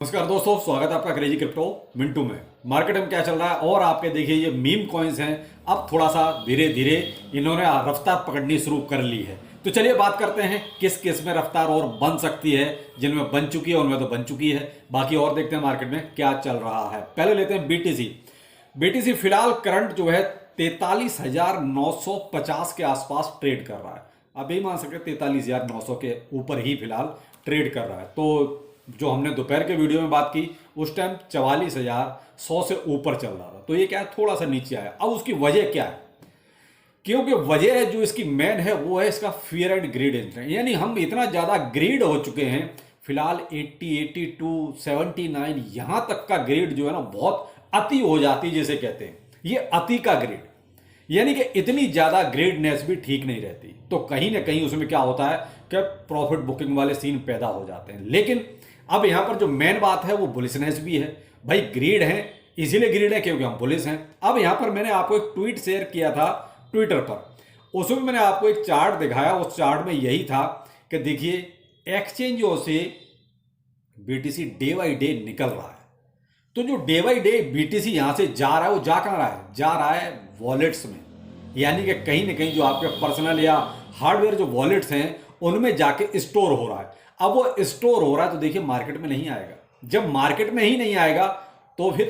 नमस्कार दोस्तों, स्वागत है आपका क्रेजी क्रिप्टो मिंटू में। मार्केट में क्या चल रहा है और आपके देखिए ये मीम कॉइन्स हैं, अब थोड़ा सा धीरे धीरे इन्होंने रफ्तार पकड़नी शुरू कर ली है। तो चलिए बात करते हैं किस किस में रफ्तार और बन सकती है। जिनमें बन चुकी है उनमें तो बन चुकी है, बाकी और देखते हैं मार्केट में क्या चल रहा है। पहले लेते हैं बीटीसी। बीटीसी फिलहाल करंट जो है 43,950 के आसपास ट्रेड कर रहा है। आप यही मान सकते हैं 43,900 के ऊपर ही फिलहाल ट्रेड कर रहा है। तो जो हमने दोपहर के वीडियो में बात की उस टाइम 44,100 से ऊपर चल रहा था, तो ये क्या है थोड़ा सा नीचे आया। अब उसकी वजह क्या है? क्योंकि वजह है जो इसकी मेन है वो है इसका फियर एंड ग्रीड इंस्टेंट। यानी हम इतना ज्यादा ग्रीड हो चुके हैं फिलहाल 80, 82, 79 यहां तक का ग्रीड जो है ना बहुत अति हो जाती जिसे कहते हैं, ये अति का ग्रीड। यानी कि इतनी ज्यादा ग्रेडनेस भी ठीक नहीं रहती, तो कहीं ना कहीं उसमें क्या होता है कि प्रॉफिट बुकिंग वाले सीन पैदा हो जाते हैं। लेकिन अब यहां पर जो मेन बात है वो बुलिशनेस भी है। भाई ग्रीड है, इसीलिए ग्रीड है क्योंकि हम बुलिश हैं। अब यहां पर मैंने आपको एक ट्वीट शेयर किया था ट्विटर पर, उसमें मैंने आपको एक चार्ट दिखाया। उस चार्ट में यही था कि देखिए एक्सचेंजों से बीटीसी डे बाई डे निकल रहा है। तो जो डे बाई डे बीटीसी यहां से जा रहा है वो जा कहां रहा है? जा रहा है वॉलेट्स में। यानी कि कहीं ना कहीं जो आपके पर्सनल या हार्डवेयर जो वॉलेट्स हैं उनमें जाके स्टोर हो रहा है। अब वो स्टोर हो रहा है तो देखिए मार्केट में नहीं आएगा। जब मार्केट में ही नहीं आएगा तो फिर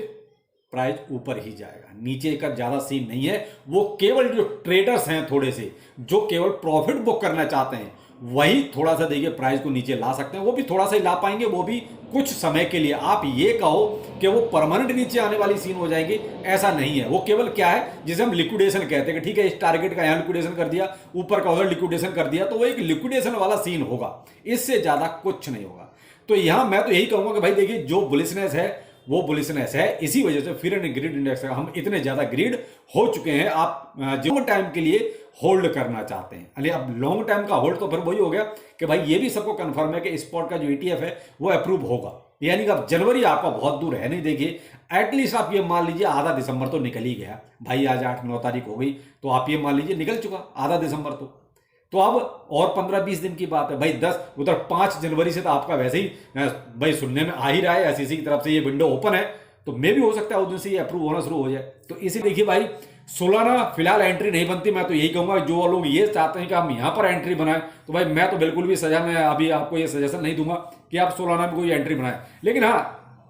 प्राइस ऊपर ही जाएगा, नीचे का ज्यादा सीन नहीं है। वो केवल जो ट्रेडर्स हैं थोड़े से जो केवल प्रॉफिट बुक करना चाहते हैं वही थोड़ा सा देखिए प्राइस को नीचे ला सकते हैं। वो भी थोड़ा सा ही ला पाएंगे, वो भी कुछ समय के लिए। आप ये कहो कि वो परमानेंट नीचे आने वाली सीन हो जाएंगे, ऐसा नहीं है। वो केवल क्या है जिसे हम लिक्विडेशन कहते हैं कि ठीक है इस टारगेट का यहां लिक्विडेशन कर दिया, ऊपर का उधर लिक्विडेशन कर दिया, तो वो एक लिक्विडेशन वाला सीन होगा, इससे ज्यादा कुछ नहीं होगा। तो यहां मैं तो यही कहूंगा कि भाई देखिए जो बुलिशनेस है वो बुलिशनेस है, इसी वजह से फिर ग्रिड इंडेक्स का हम इतने ज्यादा ग्रिड हो चुके हैं। आप जो टाइम के लिए होल्ड करना चाहते हैं, अरे अब लॉन्ग टाइम का होल्ड तो फिर वही हो गया कि भाई ये भी सबको कंफर्म है कि स्पॉट का जो ईटीएफ है वो अप्रूव होगा। यानी कि अब जनवरी आपका बहुत दूर है नहीं। देखिए एटलीस्ट आप ये मान लीजिए आधा दिसंबर तो निकल ही गया भाई। आज 8-9 तारीख हो गई, तो आप ये मान लीजिए निकल चुका आधा दिसंबर। तो अब और 15-20 दिन की बात है भाई। 10 उधर 5 जनवरी से तो आपका वैसे ही भाई सुनने में आ ही रहा है एसईसी की तरफ से ये विंडो ओपन है, तो मे भी हो सकता है उस दिन से ये अप्रूव होना शुरू हो जाए। तो इसी देखिए भाई सोलाना फिलहाल एंट्री नहीं बनती। मैं तो यही कहूंगा जो लोग ये चाहते हैं कि हम यहां पर एंट्री बनाएं, तो भाई मैं तो बिल्कुल भी सजा में अभी आपको ये सजेशन नहीं दूंगा कि आप सोलाना में कोई एंट्री बनाएं। लेकिन हाँ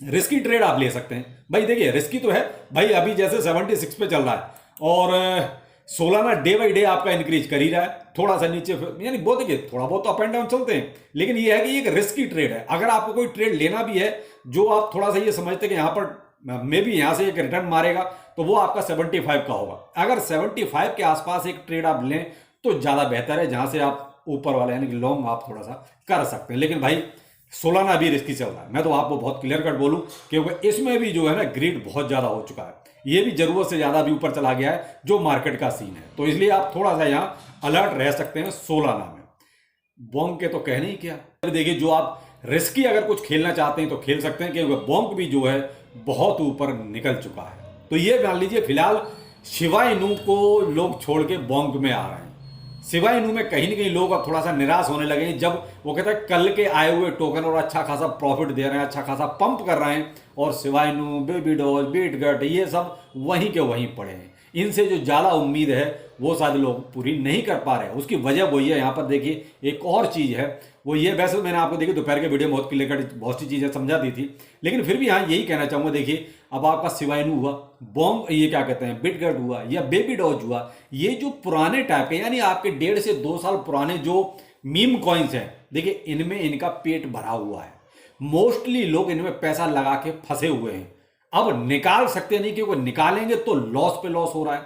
रिस्की ट्रेड आप ले सकते हैं। भाई देखिए रिस्की तो है भाई, अभी जैसे 76 पे चल रहा है और सोलाना डे बाई डे आपका इंक्रीज कर ही रहा है, थोड़ा सा नीचे यानी बहुत देखिए थोड़ा बहुत तो अप एंड डाउन चलते हैं। लेकिन ये है कि ये एक रिस्की ट्रेड है। अगर आपको कोई ट्रेड लेना भी है जो आप थोड़ा सा ये समझते हैं कि यहां पर मे भी यहां से एक रिटर्न मारेगा, तो वो आपका 75 का होगा। अगर 75 के आसपास एक ट्रेड आप लें तो ज्यादा बेहतर है, जहां से आप ऊपर वाला यानी कि लॉन्ग आप थोड़ा सा कर सकते हैं। लेकिन भाई सोलाना अभी रिस्की चल रहा है, मैं तो आपको बहुत क्लियर कट बोलूं क्योंकि इसमें भी जो है ना ग्रीड बहुत ज्यादा हो चुका है। ये भी जरूरत से ज्यादा भी ऊपर चला गया है जो मार्केट का सीन है, तो इसलिए आप थोड़ा सा यहां अलर्ट रह सकते हैं सोलाना में। बोंग के तो कहने ही क्या। देखिए जो आप रिस्की अगर कुछ खेलना चाहते हैं तो खेल सकते हैं क्योंकि बोंग भी जो है बहुत ऊपर निकल चुका है। तो ये मान लीजिए फिलहाल शिबा इनू को लोग छोड़ के बोंग में आ रहे हैं। शिबा इनू में कहीं ना कहीं लोग अब थोड़ा सा निराश होने लगे हैं, जब वो कहता है कल के आए हुए टोकन और अच्छा खासा प्रॉफिट दे रहे हैं, अच्छा खासा पंप कर रहे हैं, और शिबा इनू, बेबी डॉल, बीटगट ये सब वहीं के वहीं पड़े हैं। इनसे जो ज्यादा उम्मीद है वो शायद लोग पूरी नहीं कर पा रहे हैं। उसकी वजह वही है। यहाँ पर देखिए एक और चीज है वो ये, वैसे मैंने आपको देखिए दोपहर के वीडियो में बहुत क्लियर कट बहुत सी चीजें समझा दी थी, लेकिन फिर भी यहाँ यही कहना चाहूंगा। देखिए अब आपका शिबा इनू हुआ, बॉन्ग ये क्या कहते हैं बिटगट हुआ या बेबी डॉज हुआ, ये जो पुराने टाइप के यानी आपके 1.5 से 2 साल पुराने जो मीम कॉइन्स हैं, देखिए इनमें इनका पेट भरा हुआ है। मोस्टली लोग इनमें पैसा लगा के फंसे हुए हैं, अब निकाल सकते नहीं क्योंकि निकालेंगे तो लॉस पे लॉस हो रहा है।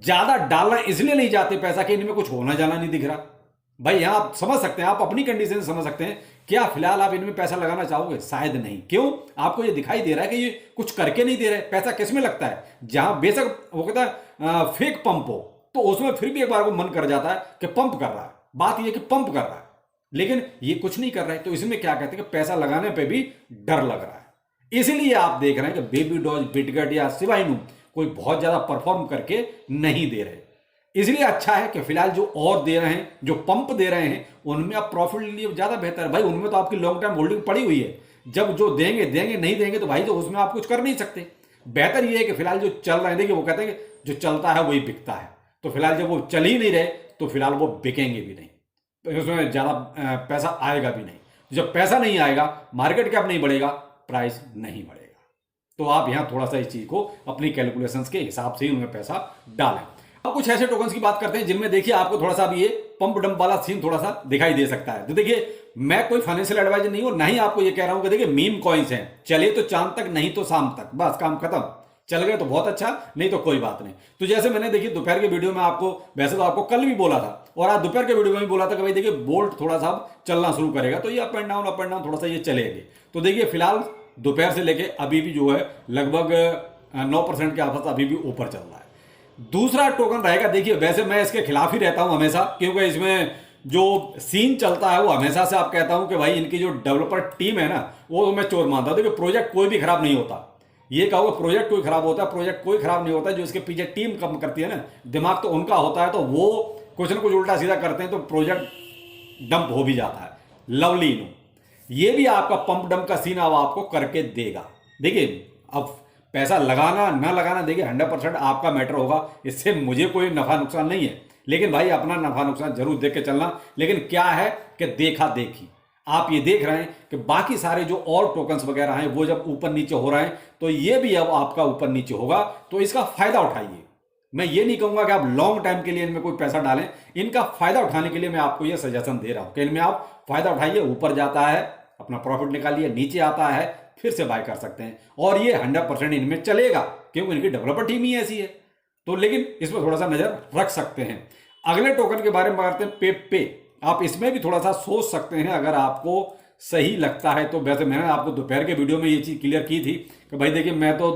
ज्यादा डालना इसलिए नहीं चाहते पैसा कि इनमें कुछ होना जाना नहीं दिख रहा। भाई यहां आप समझ सकते हैं, आप अपनी कंडीशन से समझ सकते हैं। क्या फिलहाल आप इनमें पैसा लगाना चाहोगे? शायद नहीं। क्यों? आपको ये दिखाई दे रहा है कि ये कुछ करके नहीं दे रहे। पैसा किस में लगता है? जहां बेशक वो कहता है फेक पंप हो, तो उसमें फिर भी एक बार को मन कर जाता है कि पंप कर रहा है। बात यह कि पंप कर रहा है, लेकिन ये कुछ नहीं कर रहा है। तो इसमें क्या कहते हैं कि पैसा लगाने पर भी डर लग रहा है। इसलिए आप देख रहे हैं कि बेबी डॉज, बिटगट या शिबा इनू कोई बहुत ज्यादा परफॉर्म करके नहीं दे रहे। इसलिए अच्छा है कि फिलहाल जो और दे रहे हैं, जो पंप दे रहे हैं, उनमें आप प्रॉफिट ले लिए ज्यादा बेहतर है। भाई उनमें तो आपकी लॉन्ग टर्म होल्डिंग पड़ी हुई है। जब जो देंगे देंगे, नहीं देंगे तो भाई तो उसमें आप कुछ कर नहीं सकते। बेहतर ये है कि फिलहाल जो चल रहे हैं, देखिए वो कहते हैं कि जो चलता है वही बिकता है, तो फिलहाल जब वो चल ही नहीं रहे तो फिलहाल वो बिकेंगे भी नहीं, तो उसमें ज़्यादा पैसा आएगा भी नहीं। जब पैसा नहीं आएगा, मार्केट कैप नहीं बढ़ेगा, प्राइस नहीं बढ़ेगा। तो आप यहाँ थोड़ा सा इस चीज़ को अपनी कैलकुलेशंस के हिसाब से ही उनमें पैसा डालें। अब कुछ ऐसे टोकन्स की बात करते हैं जिनमें देखिए आपको थोड़ा सा भी ये पंप डंप वाला सीन थोड़ा सा दिखाई दे सकता है। तो देखिए मैं कोई फाइनेंशियल एडवाइजर नहीं हूं, ना ही आपको ये कह रहा हूं कि देखिए मीम कॉइन्स हैं, चले तो चांद तक, नहीं तो शाम तक, बस काम खत्म। चल गए तो बहुत अच्छा, नहीं तो कोई बात नहीं। तो जैसे मैंने देखिए दोपहर के वीडियो में आपको, वैसे तो आपको कल भी बोला था और आज दोपहर के वीडियो में भी बोला था कि भाई देखिए बोल्ट थोड़ा सा चलना शुरू करेगा, तो ये अप एंड डाउन थोड़ा सा ये चलेंगे। तो देखिए फिलहाल दोपहर से लेके अभी भी जो है लगभग 9% के आसपास अभी भी ऊपर चल रहा है। दूसरा टोकन रहेगा, देखिए वैसे मैं इसके खिलाफ ही रहता हूं हमेशा, क्योंकि इसमें जो सीन चलता है वो हमेशा से आप कहता हूं कि भाई इनकी जो डेवलपर टीम है ना, वो तो मैं चोर मानता हूं। देखिए प्रोजेक्ट कोई भी खराब नहीं होता, ये कहो प्रोजेक्ट कोई खराब होता है, प्रोजेक्ट कोई खराब नहीं होता। जो इसके पीछे टीम कम करती है ना, दिमाग तो उनका होता है, तो वो कुछ ना कुछ उल्टा सीधा करते हैं तो प्रोजेक्ट डंप हो भी जाता है। लवली नो, ये भी आपका पंप डंप का सीन अब आपको करके देगा। देखिए अब पैसा लगाना ना लगाना देखिए 100% आपका मैटर होगा, इससे मुझे कोई नफा नुकसान नहीं है, लेकिन भाई अपना नफा नुकसान जरूर देख के चलना। लेकिन क्या है कि देखा देखी आप ये देख रहे हैं कि बाकी सारे जो और टोकन्स वगैरह हैं वो जब ऊपर नीचे हो रहे हैं, तो ये भी अब आपका ऊपर नीचे होगा, तो इसका फायदा उठाइए। मैं ये नहीं कहूंगा कि आप लॉन्ग टाइम के लिए इनमें कोई पैसा डालें, इनका फायदा उठाने के लिए मैं आपको ये सजेशन दे रहा हूं कि इनमें आप फायदा उठाइए। ऊपर जाता है अपना प्रॉफिट निकालिए, नीचे आता है फिर से बाय कर सकते हैं, और ये 100% इनमें चलेगा क्योंकि इनकी डेवलपर टीम ही ऐसी है। तो लेकिन इसमें थोड़ा सा नजर रख सकते हैं। अगले टोकन के बारे में बात करते हैं, पे। आप इसमें भी थोड़ा सा सोच सकते हैं अगर आपको सही लगता है तो। वैसे मैंने आपको दोपहर के वीडियो में ये चीज़ क्लियर की थी कि भाई देखिए मैं तो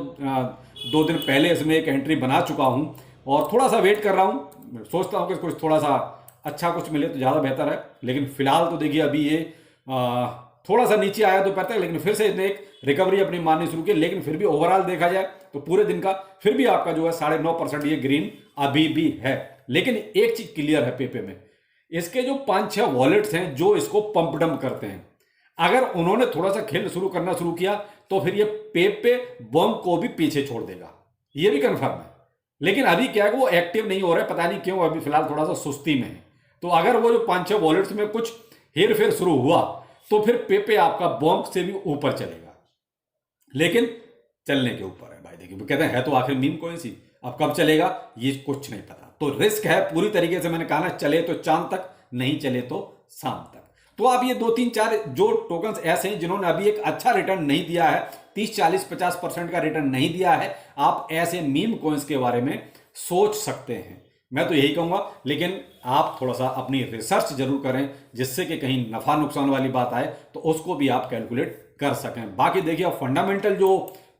2 दिन पहले इसमें एक एंट्री बना चुका हूं और थोड़ा सा वेट कर रहा हूं, सोचता हूं कि कुछ थोड़ा सा अच्छा कुछ मिले तो ज़्यादा बेहतर है। लेकिन फिलहाल तो देखिए अभी ये थोड़ा सा नीचे आया दोपहर तक, लेकिन फिर से इसने एक रिकवरी अपनी मारनी शुरू की। लेकिन फिर भी ओवरऑल देखा जाए तो पूरे दिन का फिर भी आपका जो है 9.5% ये ग्रीन अभी भी है। लेकिन एक चीज क्लियर है, पेपे में इसके जो 5-6 वॉलेट्स हैं जो इसको पंप डंप करते हैं, अगर उन्होंने थोड़ा सा खेल शुरू करना शुरू किया तो फिर ये पेपे बम को भी पीछे छोड़ देगा, ये भी कंफर्म है। लेकिन अभी क्या है कि वो एक्टिव नहीं हो रहा है, पता नहीं क्यों, अभी फिलहाल थोड़ा सा सुस्ती में है। तो अगर वो जो 5-6 वॉलेट्स में कुछ हेर फेर शुरू हुआ तो फिर पेपे आपका बॉन्क से भी ऊपर चलेगा, लेकिन चलने के ऊपर है भाई। देखिए वो कहते हैं है तो आखिर मीम कौन सी, अब कब चलेगा ये कुछ नहीं पता। तो रिस्क है पूरी तरीके से, मैंने कहा ना, चले तो चांद तक, नहीं चले तो शाम तक। तो आप ये 2-3-4 जो टोकन्स ऐसे हैं जिन्होंने अभी एक अच्छा रिटर्न नहीं दिया है, 30-40-50% का रिटर्न नहीं दिया है, आप ऐसे मीम कॉइन्स के बारे में सोच सकते हैं। मैं तो यही कहूंगा, लेकिन आप थोड़ा सा अपनी रिसर्च जरूर करें जिससे कि कहीं नफा नुकसान वाली बात आए तो उसको भी आप कैलकुलेट कर सकें। बाकी देखिए अब फंडामेंटल जो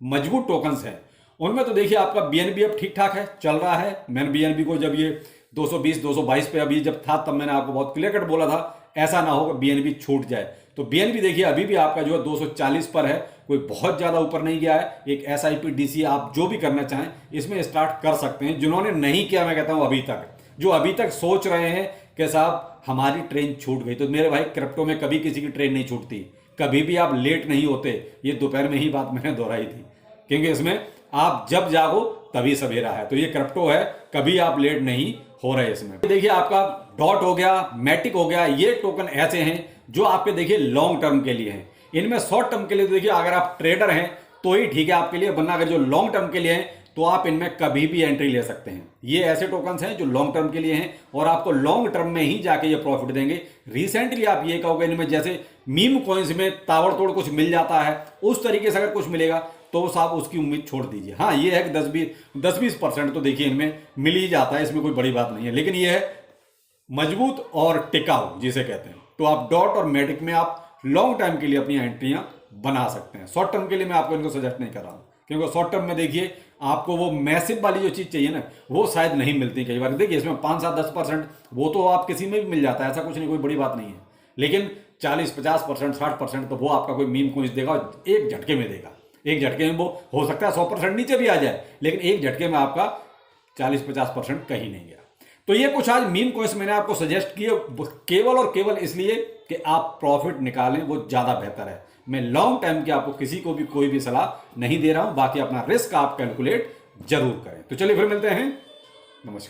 मजबूत टोकन्स हैं उनमें तो देखिए आपका बीएनबी अब ठीक ठाक है, चल रहा है। मैंने बीएनबी को जब ये 220-222 पे अभी जब था तब मैंने आपको बहुत क्लियर कट बोला था ऐसा ना हो कि बीएनबी छूट जाए। तो बीएनबी देखिए अभी भी आपका जो है 240 पर है, कोई बहुत ज्यादा ऊपर नहीं गया है। एक एसआईपी डीसी आप जो भी करना चाहें इसमें स्टार्ट कर सकते हैं। जिन्होंने नहीं किया, मैं कहता हूं अभी तक, जो अभी तक सोच रहे हैं कि साहब हमारी ट्रेन छूट गई, तो मेरे भाई क्रिप्टो में कभी किसी की ट्रेन नहीं छूटती, कभी भी आप लेट नहीं होते। ये दोपहर में ही बात मैंने दोहराई थी, क्योंकि इसमें आप जब जागो तभी सवेरा है। तो ये क्रिप्टो है, कभी आप लेट नहीं हो रहे इसमें। देखिए आपका डॉट हो गया, मैटिक हो गया, ये टोकन ऐसे हैं जो आपके देखिए लॉन्ग टर्म के लिए हैं। इनमें शॉर्ट टर्म के लिए तो देखिए अगर आप ट्रेडर हैं तो ही ठीक है आपके लिए, वरना अगर जो लॉन्ग टर्म के लिए हैं तो आप इनमें कभी भी एंट्री ले सकते हैं। ये ऐसे टोकन्स हैं जो लॉन्ग टर्म के लिए हैं और आपको लॉन्ग टर्म में ही जाके ये प्रॉफिट देंगे। रिसेंटली आप ये कहोगे इनमें जैसे मीम कॉइन्स में ताबड़तोड़ कुछ मिल जाता है, उस तरीके से अगर कुछ मिलेगा तो साहब उसकी उम्मीद छोड़ दीजिए। हाँ ये है कि 10-20% तो देखिए इनमें मिल ही जाता है, इसमें कोई बड़ी बात नहीं है। लेकिन ये है मजबूत और टिकाऊ जिसे कहते हैं। तो आप डॉट और मैटिक में आप लॉन्ग टाइम के लिए अपनी एंट्रियां बना सकते हैं। शॉर्ट टर्म के लिए मैं आपको इनको सजेस्ट नहीं कर रहा हूं, क्योंकि शॉर्ट टर्म में देखिए आपको वो मैसिव वाली जो चीज चाहिए ना वो शायद नहीं मिलती कई बार। देखिए इसमें 5-7-10% वो तो आप किसी में भी मिल जाता है, ऐसा कुछ नहीं, कोई बड़ी बात नहीं है। लेकिन 40-50%, 60% तो वो आपका कोई मीम कोइंस देगा, एक झटके में देगा। एक झटके में वो हो सकता है 100% नीचे भी आ जाए, लेकिन एक झटके में आपका 40-50% कहीं नहीं गया। तो ये कुछ आज मीम कोइंस मैंने आपको सजेस्ट किए केवल और केवल इसलिए कि आप प्रॉफिट निकालें, वो ज्यादा बेहतर है। मैं लॉन्ग टाइम की आपको किसी को भी कोई भी सलाह नहीं दे रहा हूं। बाकी अपना रिस्क आप कैलकुलेट जरूर करें। तो चलिए फिर मिलते हैं। नमस्कार।